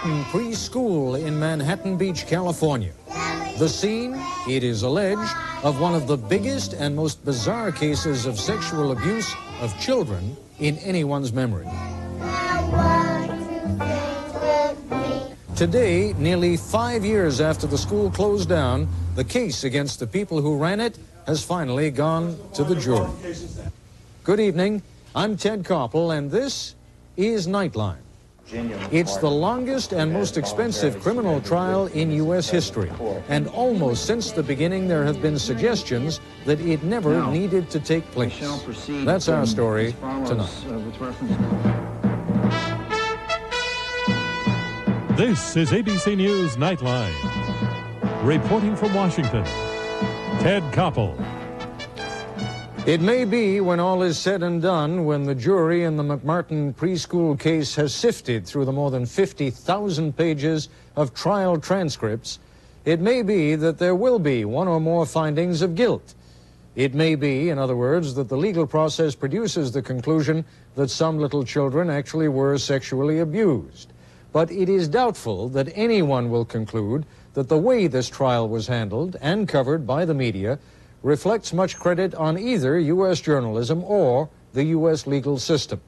McMartin preschool in Manhattan Beach, California. The scene, it is alleged, of one of the biggest and most bizarre cases of sexual abuse of children in anyone's memory. Today, nearly 5 years after the school closed down, the case against the people who ran it has finally gone to the jury. Good evening, I'm Ted Koppel, and this is Nightline. It's the longest and most expensive criminal trial in U.S. history, and almost since the beginning there have been suggestions that it never needed to take place. That's our story tonight. This is ABC News Nightline. Reporting from Washington, Ted Koppel. It may be, when all is said and done, when the jury in the McMartin preschool case has sifted through the more than 50,000 pages of trial transcripts, it may be that there will be one or more findings of guilt. It may be, in other words, that the legal process produces the conclusion that some little children actually were sexually abused. But it is doubtful that anyone will conclude that the way this trial was handled and covered by the media reflects much credit on either U.S. journalism or the U.S. legal system.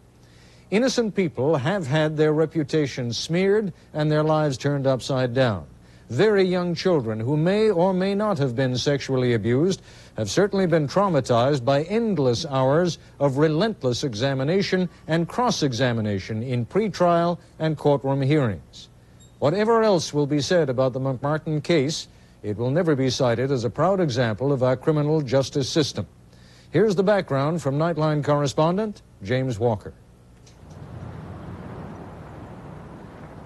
Innocent people have had their reputations smeared and their lives turned upside down. Very young children who may or may not have been sexually abused have certainly been traumatized by endless hours of relentless examination and cross-examination in pretrial and courtroom hearings. Whatever else will be said about the McMartin case, it will never be cited as a proud example of our criminal justice system. Here's the background from Nightline correspondent James Walker.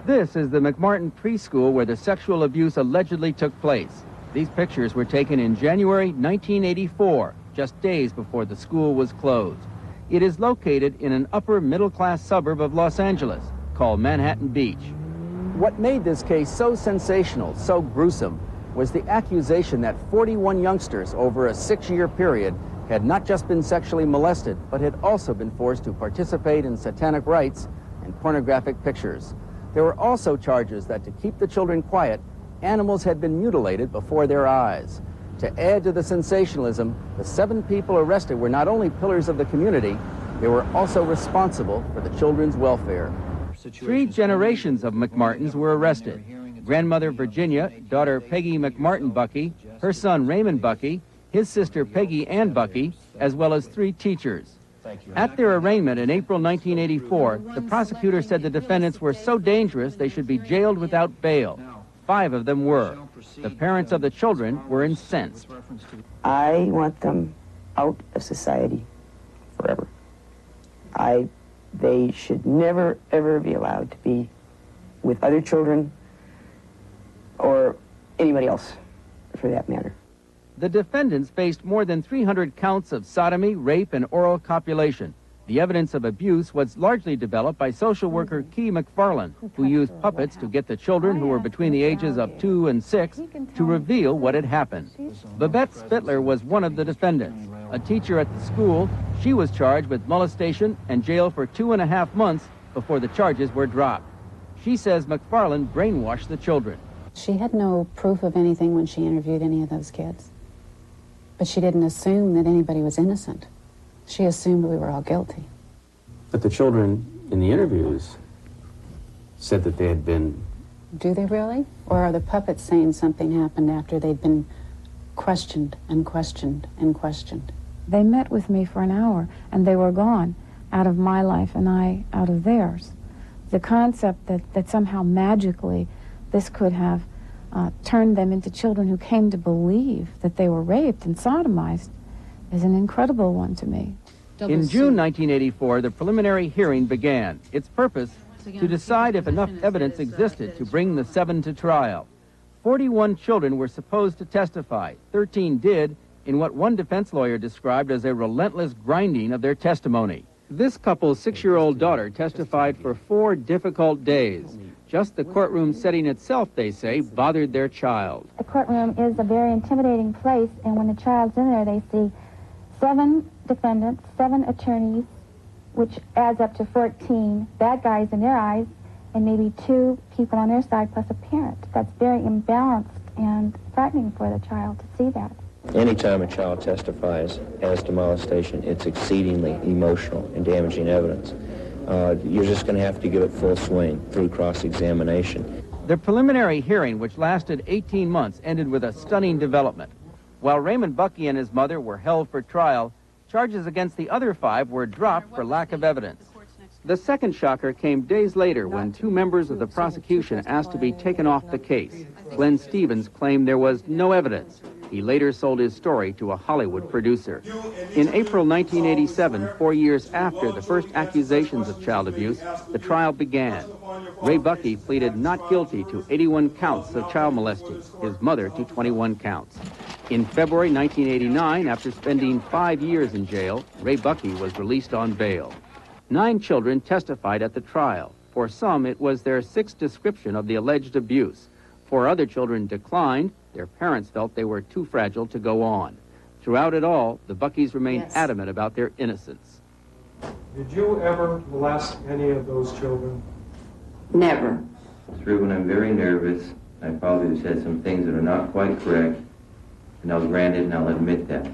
This is the McMartin preschool where the sexual abuse allegedly took place. These pictures were taken in January 1984, just days before the school was closed. It is located in an upper middle-class suburb of Los Angeles called Manhattan Beach. What made this case so sensational, so gruesome, was the accusation that 41 youngsters over a 6-year period had not just been sexually molested, but had also been forced to participate in satanic rites and pornographic pictures. There were also charges that to keep the children quiet, animals had been mutilated before their eyes. To add to the sensationalism, the 7 people arrested were not only pillars of the community, they were also responsible for the children's welfare. 3 generations of McMartins were arrested. Grandmother Virginia, daughter Peggy McMartin Bucky, her son Raymond Bucky, his sister Peggy Ann Bucky, as well as 3 teachers. At their arraignment in April 1984, the prosecutor said the defendants were so dangerous they should be jailed without bail. 5 of them were. The parents of the children were incensed. I want them out of society forever. They should never, ever be allowed to be with other children or anybody else, for that matter. The defendants faced more than 300 counts of sodomy, rape, and oral copulation. The evidence of abuse was largely developed by social worker Key McFarland, who used puppets to get the children who were between the ages of 2 and 6 to reveal what had happened. Babette Spittler was one of the defendants. A teacher at the school, she was charged with molestation and jailed for 2.5 months before the charges were dropped. She says McFarland brainwashed the children. She had no proof of anything when she interviewed any of those kids. But she didn't assume that anybody was innocent. She assumed we were all guilty. But the children in the interviews said that they had been... Do they really? Or are the puppets saying something happened after they'd been questioned and questioned and questioned? They met with me for an hour, and they were gone out of my life and I out of theirs. The concept that somehow magically this could have turned them into children who came to believe that they were raped and sodomized is an incredible one to me. In June 1984, the preliminary hearing began. Its purpose, to decide if enough evidence existed to bring the 7 to trial. 41 children were supposed to testify. 13 did, in what one defense lawyer described as a relentless grinding of their testimony. This couple's 6-year-old daughter testified for 4 difficult days. Just the courtroom setting itself, they say, bothered their child. The courtroom is a very intimidating place, and when the child's in there, they see 7 defendants, 7 attorneys, which adds up to 14 bad guys in their eyes, and maybe 2 people on their side plus a parent. That's very imbalanced and frightening for the child to see that. Anytime a child testifies as to molestation, it's exceedingly emotional and damaging evidence. You're just going to have to give it full swing through cross-examination. The preliminary hearing, which lasted 18 months, ended with a stunning development. While Raymond Buckey and his mother were held for trial, charges against the other 5 were dropped for lack of evidence. The second shocker came days later when 2 members of the prosecution asked to be taken off the case. Glenn Stevens claimed there was no evidence. He later sold his story to a Hollywood producer. In April 1987, 4 years after the first accusations of child abuse, the trial began. Ray Buckey pleaded not guilty to 81 counts of child molesting, his mother to 21 counts. In February 1989, after spending 5 years in jail, Ray Buckey was released on bail. 9 children testified at the trial. For some, it was their 6th description of the alleged abuse. 4 other children declined. Their parents felt they were too fragile to go on. Throughout it all, the Buckeys remained adamant about their innocence. Did you ever molest any of those children? Never. Through when I'm very nervous, I probably said some things that are not quite correct, and I'll grant it and I'll admit that.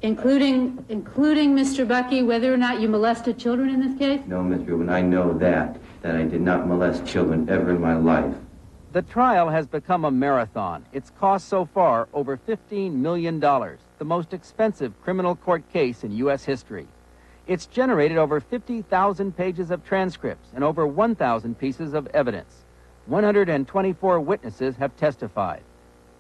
Including Mr. Buckey, whether or not you molested children in this case? No, Miss Rubin, I know that I did not molest children ever in my life. The trial has become a marathon. It's cost so far over $15 million, the most expensive criminal court case in U.S. history. It's generated over 50,000 pages of transcripts and over 1,000 pieces of evidence. 124 witnesses have testified.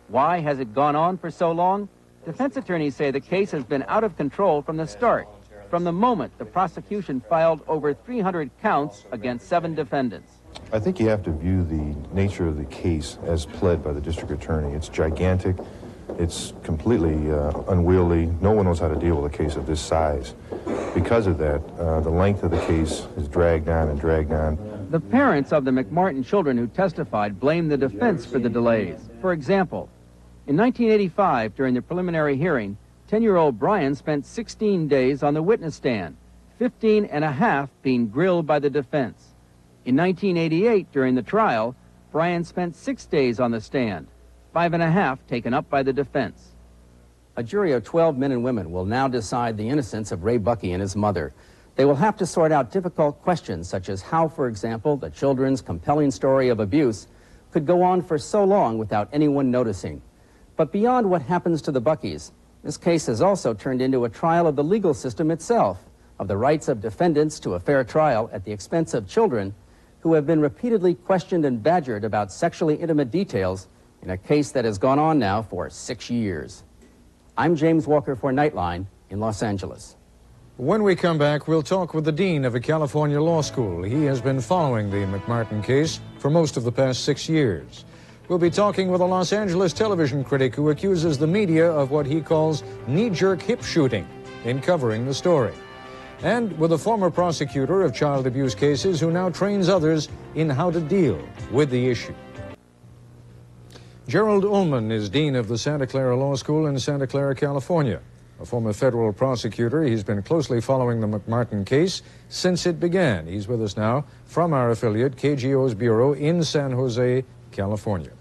Why has it gone on for so long? Defense attorneys say the case has been out of control from the start, from the moment the prosecution filed over 300 counts against 7 defendants. I think you have to view the nature of the case as pled by the district attorney. It's gigantic. It's completely unwieldy. No one knows how to deal with a case of this size. Because of that, the length of the case is dragged on and dragged on. The parents of the McMartin children who testified blamed the defense for the delays. For example, in 1985, during the preliminary hearing, 10-year-old Brian spent 16 days on the witness stand, 15 and a half being grilled by the defense. In 1988, during the trial, Brian spent 6 days on the stand, 5 and a half taken up by the defense. A jury of 12 men and women will now decide the innocence of Ray Buckey and his mother. They will have to sort out difficult questions such as how, for example, the children's compelling story of abuse could go on for so long without anyone noticing. But beyond what happens to the Buckeys, this case has also turned into a trial of the legal system itself, of the rights of defendants to a fair trial at the expense of children who have been repeatedly questioned and badgered about sexually intimate details in a case that has gone on now for 6 years. I'm James Walker for Nightline in Los Angeles. When we come back, we'll talk with the dean of a California law school. He has been following the McMartin case for most of the past 6 years. We'll be talking with a Los Angeles television critic who accuses the media of what he calls knee-jerk hip shooting in covering the story. And with a former prosecutor of child abuse cases who now trains others in how to deal with the issue. Gerald Ullman is dean of the Santa Clara Law School in Santa Clara, California. A former federal prosecutor, he's been closely following the McMartin case since it began. He's with us now from our affiliate, KGO's bureau in San Jose, California.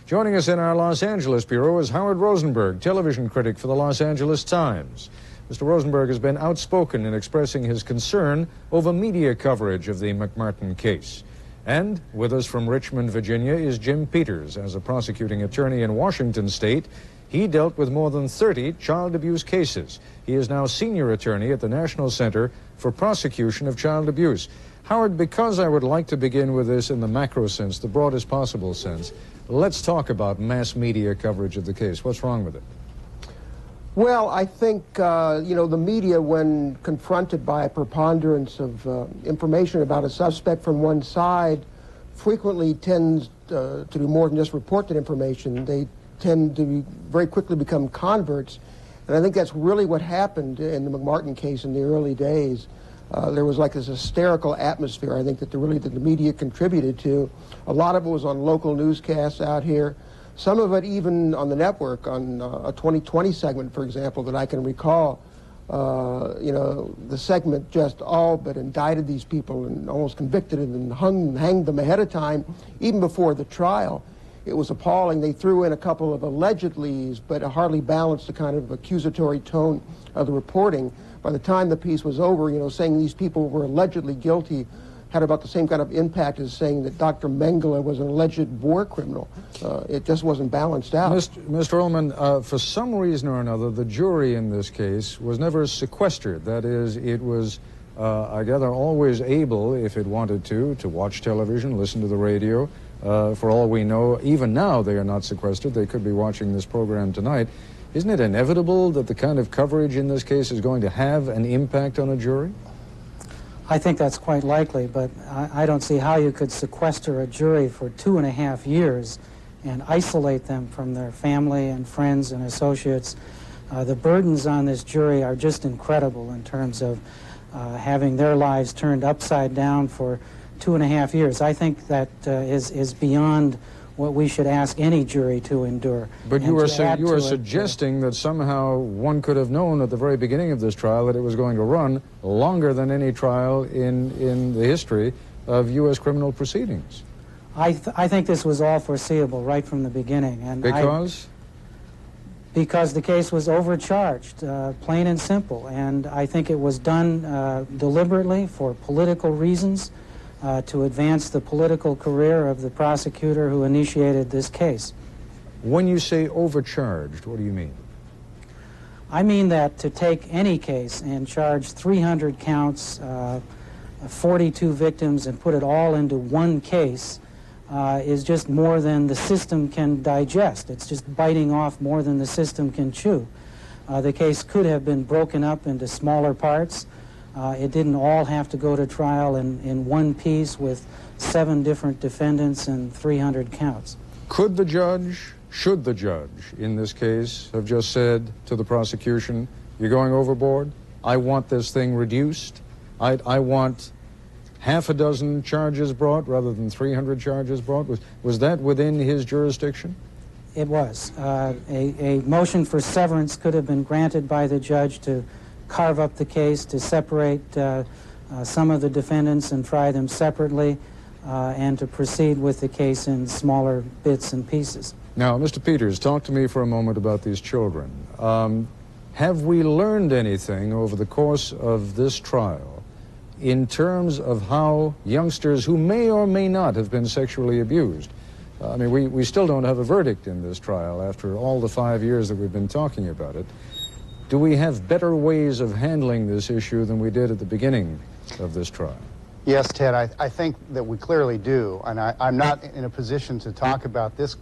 Joining us in our Los Angeles bureau is Howard Rosenberg, television critic for the Los Angeles Times. Mr. Rosenberg has been outspoken in expressing his concern over media coverage of the McMartin case. And with us from Richmond, Virginia, is Jim Peters. As a prosecuting attorney in Washington State, he dealt with more than 30 child abuse cases. He is now senior attorney at the National Center for Prosecution of Child Abuse. Howard, because I would like to begin with this in the macro sense, the broadest possible sense, let's talk about mass media coverage of the case. What's wrong with it? Well, I think, the media, when confronted by a preponderance of information about a suspect from one side, frequently tends to do more than just report that information. They tend to very quickly become converts. And I think that's really what happened in the McMartin case in the early days. There was like this hysterical atmosphere, I think, that the media contributed to. A lot of it was on local newscasts out here. Some of it even on the network, on a 2020 segment, for example, that I can recall, you know, the segment just all but indicted these people and almost convicted them and hanged them ahead of time, even before the trial. It was appalling. They threw in a couple of allegedlys, but it hardly balanced the kind of accusatory tone of the reporting. By the time the piece was over, you know, saying these people were allegedly guilty had about the same kind of impact as saying that Dr. Mengele was an alleged war criminal. It just wasn't balanced out. Mr. Ullman, for some reason or another, the jury in this case was never sequestered. That is, it was, I gather, always able, if it wanted to watch television, listen to the radio. For all we know, even now they are not sequestered. They could be watching this program tonight. Isn't it inevitable that the kind of coverage in this case is going to have an impact on a jury? I think that's quite likely, but I don't see how you could sequester a jury for 2.5 years and isolate them from their family and friends and associates. The burdens on this jury are just incredible in terms of having their lives turned upside down for 2.5 years. I think that is beyond what we should ask any jury to endure. But you are suggesting that somehow one could have known at the very beginning of this trial that it was going to run longer than any trial in the history of U.S. criminal proceedings. I think this was all foreseeable right from the beginning. And because? Because the case was overcharged, plain and simple. And I think it was done deliberately for political reasons, to advance the political career of the prosecutor who initiated this case. When you say overcharged, what do you mean? I mean that to take any case and charge 300 counts, 42 victims, and put it all into one case is just more than the system can digest. It's just biting off more than the system can chew. The case could have been broken up into smaller parts. It didn't all have to go to trial in one piece with 7 different defendants and 300 counts. Could the judge, should the judge in this case have just said to the prosecution, you're going overboard, I want this thing reduced, I want half a dozen charges brought rather than 300 charges brought? Was that within his jurisdiction? It was. A motion for severance could have been granted by the judge to carve up the case, to separate some of the defendants and try them separately, and to proceed with the case in smaller bits and pieces. Now, Mr. Peters, talk to me for a moment about these children. Have we learned anything over the course of this trial in terms of how youngsters who may or may not have been sexually abused? I mean, we still don't have a verdict in this trial after all the 5 years that we've been talking about it. Do we have better ways of handling this issue than we did at the beginning of this trial? Yes, Ted, I think that we clearly do. And I'm not in a position to talk about this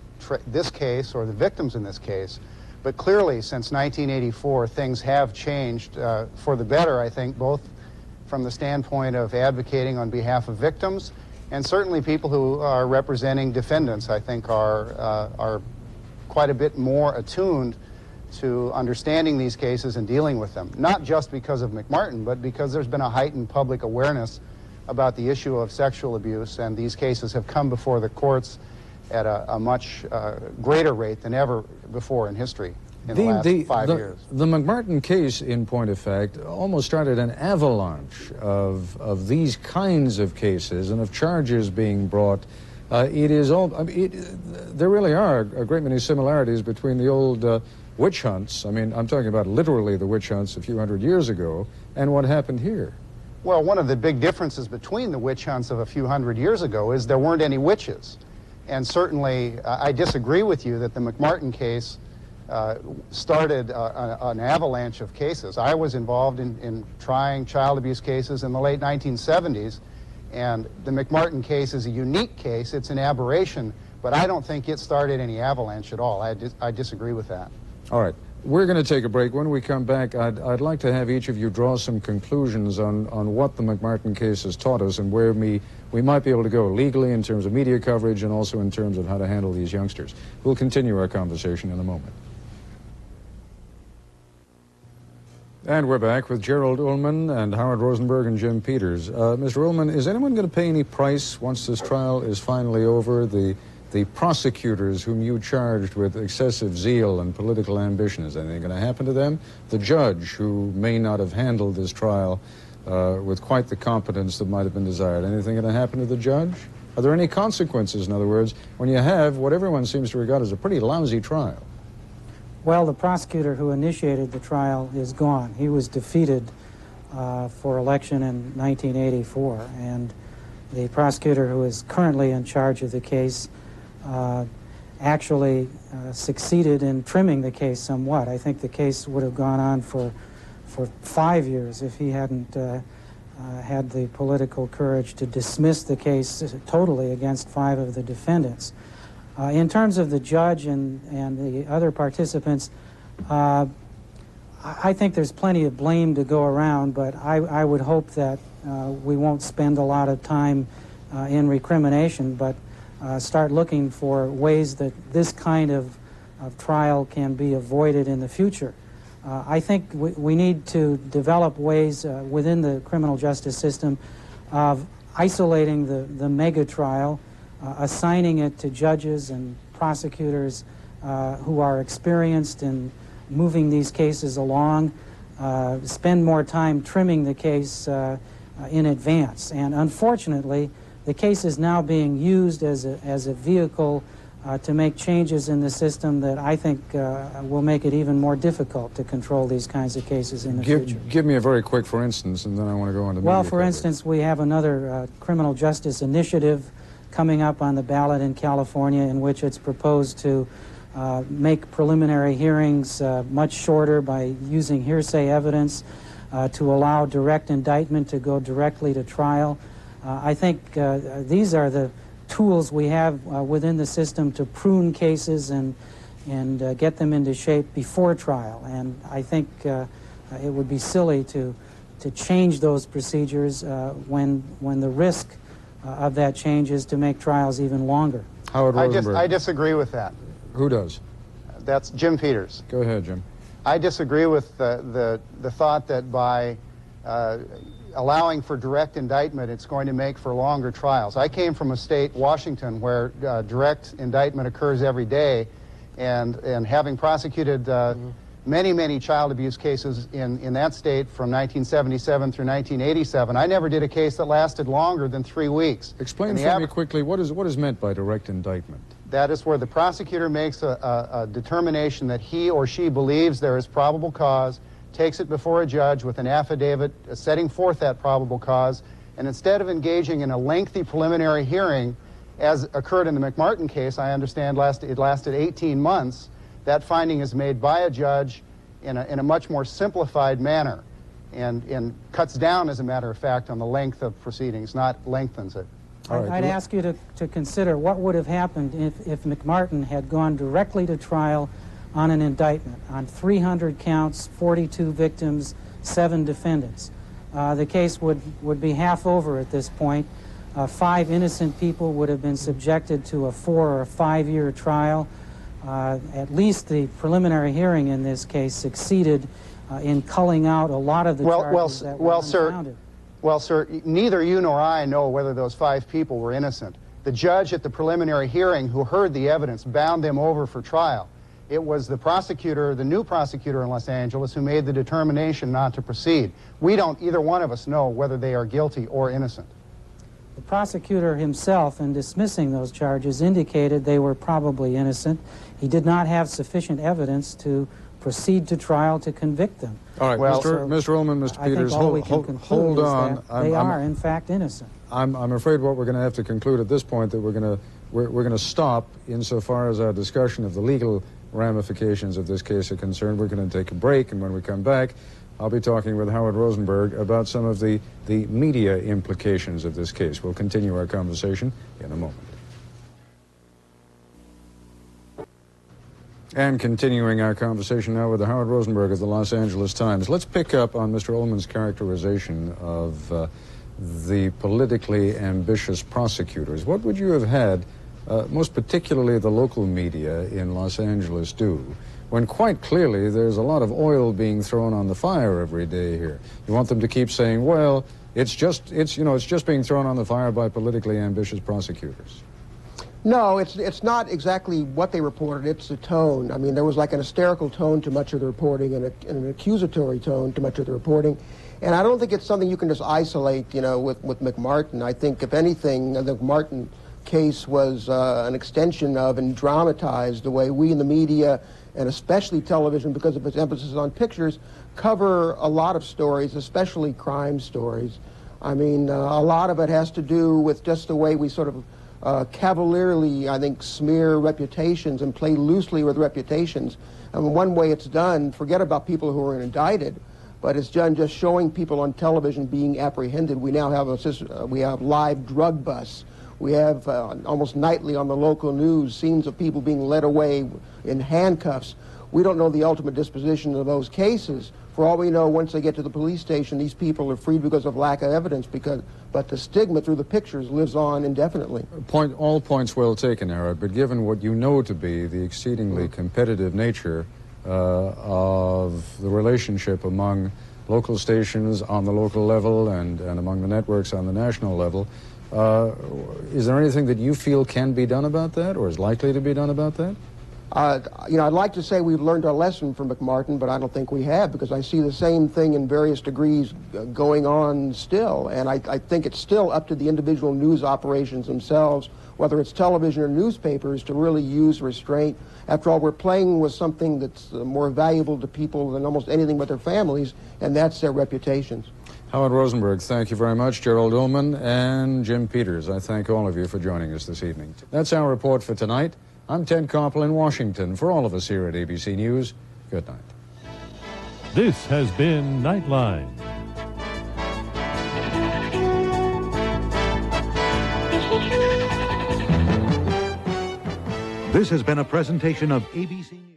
case or the victims in this case, but clearly since 1984 things have changed for the better, I think, both from the standpoint of advocating on behalf of victims and certainly people who are representing defendants, I think, are quite a bit more attuned to understanding these cases and dealing with them, not just because of McMartin, but because there's been a heightened public awareness about the issue of sexual abuse, and these cases have come before the courts at a much greater rate than ever before in history in the last 5 years. The McMartin case, in point of fact, almost started an avalanche of these kinds of cases and of charges being brought. It is all, I mean, there really are a great many similarities between the old witch hunts, I mean, I'm talking about literally the witch hunts a few hundred years ago, and what happened here. Well, one of the big differences between the witch hunts of a few hundred years ago is there weren't any witches. And certainly, I disagree with you that the McMartin case started an avalanche of cases. I was involved in trying child abuse cases in the late 1970s, and the McMartin case is a unique case. It's an aberration, but I don't think it started any avalanche at all. I disagree with that. All right. We're going to take a break. When we come back, I'd like to have each of you draw some conclusions on what the McMartin case has taught us and where we might be able to go legally in terms of media coverage and also in terms of how to handle these youngsters. We'll continue our conversation in a moment. And we're back with Gerald Ullman and Howard Rosenberg and Jim Peters. Mr. Ullman, is anyone going to pay any price once this trial is finally over? The the prosecutors whom you charged with excessive zeal and political ambition? Is anything going to happen to them? The judge who may not have handled this trial with quite the competence that might have been desired. Anything going to happen to the judge? Are there any consequences, in other words, when you have what everyone seems to regard as a pretty lousy trial? Well, the prosecutor who initiated the trial is gone. He was defeated for election in 1984, and the prosecutor who is currently in charge of the case actually succeeded in trimming the case somewhat. I think the case would have gone on for 5 years if he hadn't had the political courage to dismiss the case totally against 5 of the defendants. In terms of the judge and the other participants, I think there's plenty of blame to go around, but I would hope that we won't spend a lot of time in recrimination, but start looking for ways that this kind of trial can be avoided in the future. I think we need to develop ways within the criminal justice system of isolating the mega trial, assigning it to judges and prosecutors who are experienced in moving these cases along, spend more time trimming the case in advance. And unfortunately, the case is now being used as a vehicle to make changes in the system that I think will make it even more difficult to control these kinds of cases in the future. Give me a very quick for instance, and then I want to go on to well, for instance, we have another criminal justice initiative coming up on the ballot in California in which it's proposed to make preliminary hearings much shorter by using hearsay evidence to allow direct indictment to go directly to trial. I think these are the tools we have within the system to prune cases and get them into shape before trial. And I think it would be silly to change those procedures when the risk of that change is to make trials even longer. Howard Rosenberg. I disagree with that. Who does? That's Jim Peters. Go ahead, Jim. I disagree with the thought that by allowing for direct indictment, it's going to make for longer trials. I came from a state, Washington, where direct indictment occurs every day, and having prosecuted many, many child abuse cases in that state from 1977 through 1987, I never did a case that lasted longer than 3 weeks. Explain for me quickly, what is meant by direct indictment? That is where the prosecutor makes a determination that he or she believes there is probable cause, takes it before a judge with an affidavit setting forth that probable cause, and instead of engaging in a lengthy preliminary hearing, as occurred in the McMartin case, I understand it lasted 18 months, that finding is made by a judge in a much more simplified manner and cuts down, as a matter of fact, on the length of proceedings, not lengthens it. I'd ask you to consider what would have happened if McMartin had gone directly to trial on an indictment, on 300 counts, 42 victims, 7 defendants. The case would be half over at this point. 5 innocent people would have been subjected to a 4 or 5 year trial. At least the preliminary hearing in this case succeeded in culling out a lot of the charges that were unfounded. Well, sir, neither you nor I know whether those 5 people were innocent. The judge at the preliminary hearing who heard the evidence bound them over for trial. It was the prosecutor, the new prosecutor in Los Angeles, who made the determination not to proceed. We don't, either one of us, know whether they are guilty or innocent. The prosecutor himself, in dismissing those charges, indicated they were probably innocent. He did not have sufficient evidence to proceed to trial to convict them. All right, well, Mr. Ullman, Mr. Peters, hold on. They are, in fact, innocent. I'm afraid what we're going to have to conclude at this point that we're going to stop insofar as our discussion of the legal ramifications of this case are concerned. We're going to take a break, and when we come back, I'll be talking with Howard Rosenberg about some of the media implications of this case. We'll continue our conversation in a moment. And continuing our conversation now with Howard Rosenberg of the Los Angeles Times. Let's pick up on Mr. Ullman's characterization of the politically ambitious prosecutors. What would you have had, most particularly the local media in Los Angeles, do when quite clearly there's a lot of oil being thrown on the fire every day here? You want them to keep saying, well, it's just being thrown on the fire by politically ambitious prosecutors. No, it's not exactly what they reported, it's the tone. I mean, there was like an hysterical tone to much of the reporting and an accusatory tone to much of the reporting. And I don't think it's something you can just isolate, you know, with McMartin. I think, if anything, the McMartin case was an extension of and dramatized the way we in the media, and especially television, because of its emphasis on pictures, cover a lot of stories, especially crime stories. I mean, a lot of it has to do with just the way we sort of cavalierly, I think, smear reputations and play loosely with reputations. And one way it's done, forget about people who are indicted, but it's done just showing people on television being apprehended. We now have we have live drug busts. We have almost nightly on the local news scenes of people being led away in handcuffs. We don't know the ultimate disposition of those cases. For all we know, once they get to the police station, these people are freed because of lack of evidence, but the stigma through the pictures lives on indefinitely. All points well taken, Eric, but given what you know to be the exceedingly competitive nature of the relationship among local stations on the local level and among the networks on the national level, is there anything that you feel can be done about that, or is likely to be done about that? You know, I'd like to say we've learned our lesson from McMartin, but I don't think we have, because I see the same thing in various degrees going on still. And I think it's still up to the individual news operations themselves, whether it's television or newspapers, to really use restraint. After all, we're playing with something that's more valuable to people than almost anything but their families, and that's their reputations. Howard Rosenberg, thank you very much. Gerald Ullman and Jim Peters, I thank all of you for joining us this evening. That's our report for tonight. I'm Ted Koppel in Washington. For all of us here at ABC News, good night. This has been Nightline. This has been a presentation of ABC News.